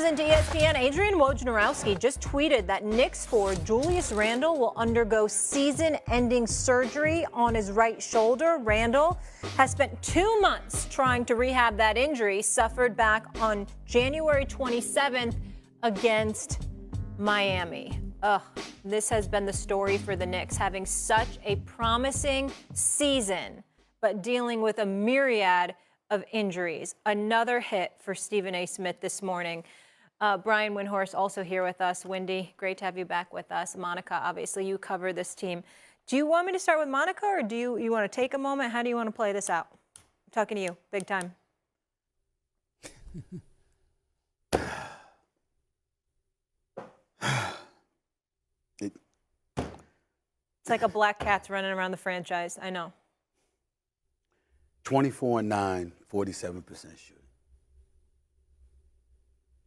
Listen to ESPN. Adrian Wojnarowski just tweeted that Knicks forward Julius Randle will undergo season-ending surgery on his right shoulder. Randle has spent 2 months trying to rehab that injury suffered back on January 27th against Miami. This has been the story for the Knicks, having such a promising season, but dealing with a myriad of injuries. Another hit for Stephen A. Smith this morning. Brian Windhorst also here with us. Wendy, great to have you back with us. Monica, obviously you cover this team. Do you want me to start with Monica, or do you want to take a moment? How do you want to play this out? I'm talking to you, big time. It's like a black cat's running around the franchise. I know. 24-9, 47% shooting.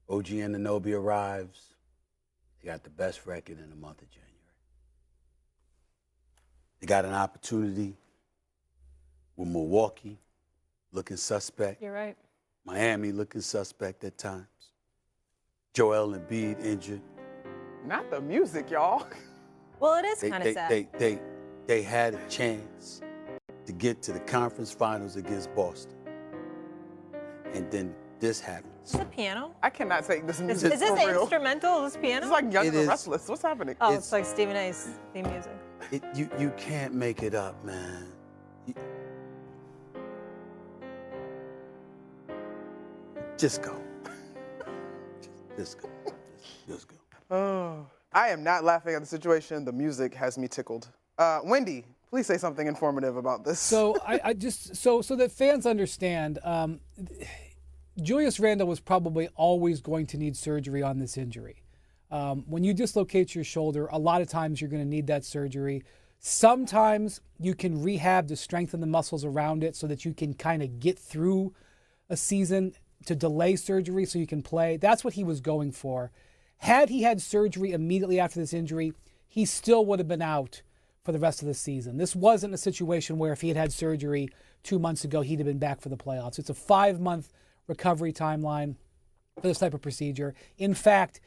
OG Anunoby arrives. They got the best record in the month of January. They got an opportunity with Milwaukee looking suspect. You're right. Miami looking suspect at times. Joel Embiid injured. Not the music, y'all. Well, it is kind of sad. They had a chance to get to the conference finals against Boston. And then this happens. Is this a piano? I cannot take this music. Is this for real. instrumental? Is this piano? It's like Young and the Restless. What's happening? Oh, it's like Stephen A.'s theme music. You can't make it up, man. Just go. Just go. Just go. Oh, I am not laughing at the situation. The music has me tickled. Wendy, please say something informative about this. So I just so that fans understand, Julius Randle was probably always going to need surgery on this injury. When you dislocate your shoulder, a lot of times you're going to need that surgery. Sometimes you can rehab to strengthen the muscles around it so that you can kind of get through a season to delay surgery so you can play. That's what he was going for. Had he had surgery immediately after this injury, he still would have been out for the rest of the season. This wasn't a situation where if he had had surgery 2 months ago, he'd have been back for the playoffs. It's a 5-month recovery timeline for this type of procedure. In fact,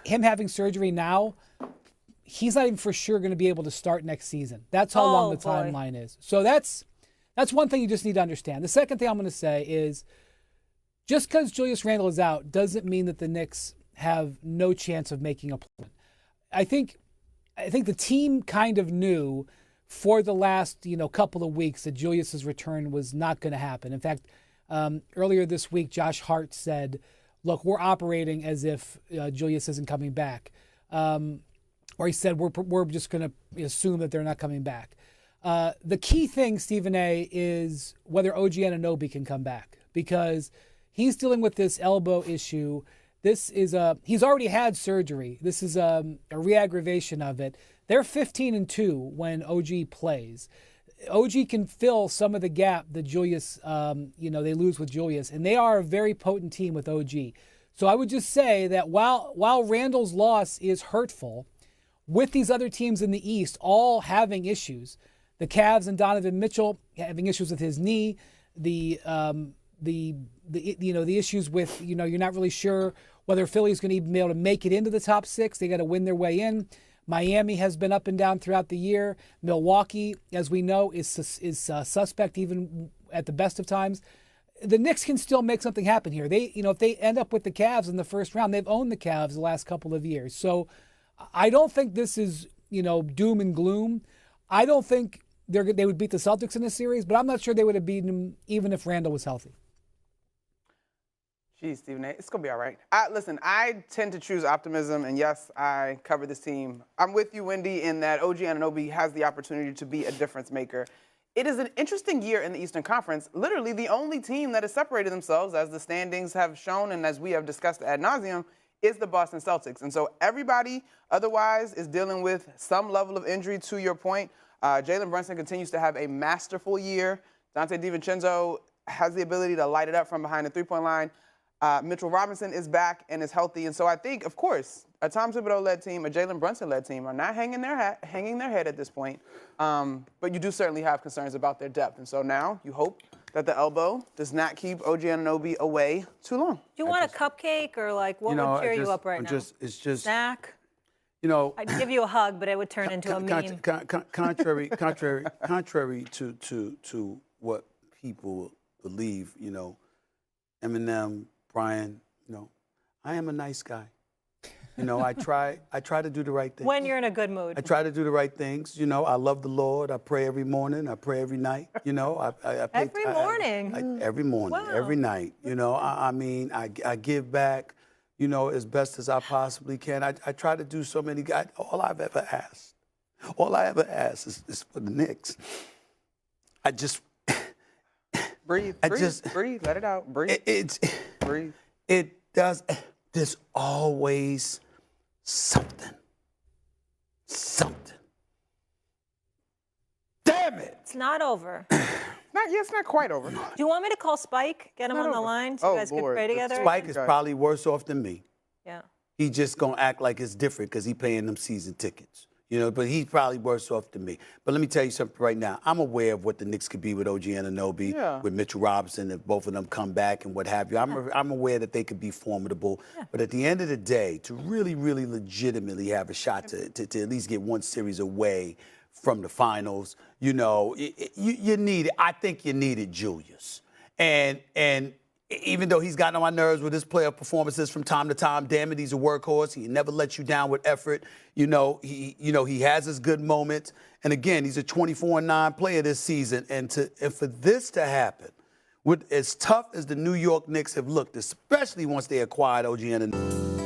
him having surgery now, he's not even for sure going to be able to start next season. That's how long the timeline is. So that's one thing you just need to understand. The second thing I'm going to say is just because Julius Randle is out doesn't mean that the Knicks have no chance of making a play. I think the team kind of knew for the last couple of weeks that Julius's return was not going to happen. In fact, earlier this week, Josh Hart said, "Look, we're operating as if Julius isn't coming back," or he said, "We're just going to assume that they're not coming back." The key thing, Stephen A., is whether OG Anunoby can come back, because he's dealing with this elbow issue. This is he's already had surgery. This is a re-aggravation of it. They're 15-2 when OG plays. OG can fill some of the gap that Julius, they lose with Julius, and they are a very potent team with OG. So I would just say that while Randle's loss is hurtful, with these other teams in the East all having issues, the Cavs and Donovan Mitchell having issues with his knee, the issues with, you're not really sure whether Philly's going to even be able to make it into the top 6. They got to win their way in. Miami has been up and down throughout the year. Milwaukee, as we know, is suspect even at the best of times. The Knicks can still make something happen here. They, if they end up with the Cavs in the first round, they've owned the Cavs the last couple of years. So I don't think this is, doom and gloom. I don't think they would beat the Celtics in this series, but I'm not sure they would have beaten them even if Randle was healthy. Geez, Stephen A., it's going to be all right. Listen, I tend to choose optimism, and yes, I cover this team. I'm with you, Wendy, in that OG Anunoby has the opportunity to be a difference maker. It is an interesting year in the Eastern Conference. Literally, the only team that has separated themselves, as the standings have shown and as we have discussed ad nauseum, is the Boston Celtics. And so everybody otherwise is dealing with some level of injury, to your point. Jalen Brunson continues to have a masterful year. Dante DiVincenzo has the ability to light it up from behind the three-point line. Mitchell Robinson is back and is healthy. And so I think, of course, a Tom Thibodeau-led team, a Jalen Brunson-led team are not hanging their head at this point. But you do certainly have concerns about their depth. And so now you hope that the elbow does not keep OG Anunoby away too long. Do you want a cupcake or like what would cheer you up right now? It's just snack. You know, I'd give you a hug, but it would turn into a meme. Contrary to what people believe, you know, Eminem, Brian, you know, I am a nice guy. You know, I try to do the right thing. When you're in a good mood. I try to do the right things. You know, I love the Lord. I pray every morning. I pray every night. You know, I pray every morning. Every morning, wow. every night. You know, I mean, I give back, you know, as best as I possibly can. I try to do so many guys. All I ever ask is for the Knicks. I just breathe. Breathe. Let it out. Breathe. Breathe. It does. There's always something. Damn it! It's not over. It's not quite over. Do you want me to call Spike? Get him on the line so you guys can pray together? Spike is probably worse off than me. Yeah. He just gonna act like it's different because he paying them season tickets. You know, but he's probably worse off than me. But let me tell you something right now. I'm aware of what the Knicks could be with OG Anunoby, with Mitchell Robinson, if both of them come back and what have you. I'm aware that they could be formidable. Yeah. But at the end of the day, to really, really legitimately have a shot to at least get one series away from the finals, you know, you need it. I think you needed Julius. And even though he's gotten on my nerves with his player performances from time to time, damn it, he's a workhorse. He never lets you down with effort. You know, he has his good moments. And again, he's a 24-9 player this season. And for this to happen, with as tough as the New York Knicks have looked, especially once they acquired OG Anunoby.